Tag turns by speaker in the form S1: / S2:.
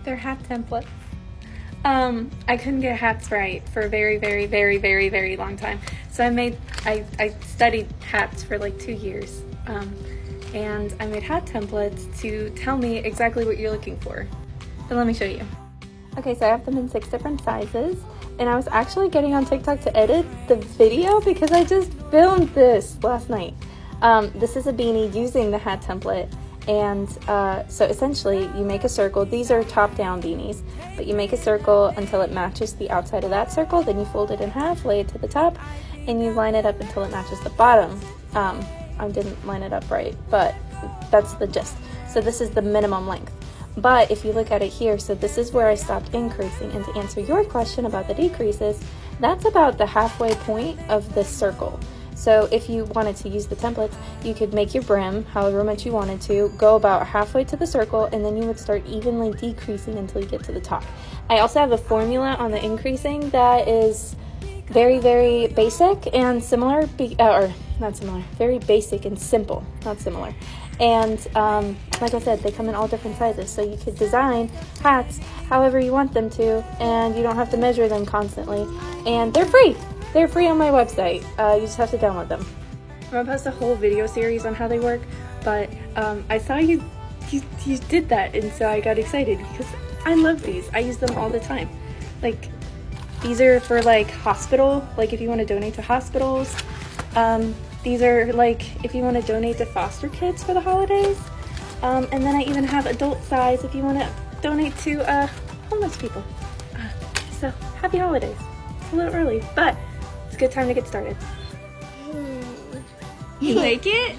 S1: They're hat templates. I couldn't get hats right for a very long time. So I studied hats for like 2 years. And I made hat templates to tell me exactly what you're looking for. So let me show you. Okay, so I have them in 6 different sizes. And I was actually getting on TikTok to edit the video because I just filmed this last night. This is a beanie using the hat template. And so essentially you make a circle. These are top-down beanies, but you make a circle until it matches the outside of that circle. Then you fold it in half, lay it to the top, and you line it up until it matches the bottom. I didn't line it up right, but that's the gist. So this is the minimum length. But if you look at it here, so this is where I stopped increasing. And to answer your question about the decreases, that's about the halfway point of this circle. So if you wanted to use the templates, you could make your brim however much you wanted to, go about halfway to the circle, and then you would start evenly decreasing until you get to the top. I also have a formula on the increasing that is very basic and similar, or not similar, very basic and simple, not similar. And like I said, they come in all different sizes, so you could design hats however you want them to, and you don't have to measure them constantly, and they're free. They're free on my website. You just have to download them. I'm gonna post a whole video series on how they work, but I saw you did that, and so I got excited because I love these. I use them all the time. Like, these are for like hospital, like if you want to donate to hospitals. These are like if you want to donate to foster kids for the holidays. And then I even have adult size if you want to donate to homeless people. So happy holidays. It's a little early, but it's a good time to get started. You like it?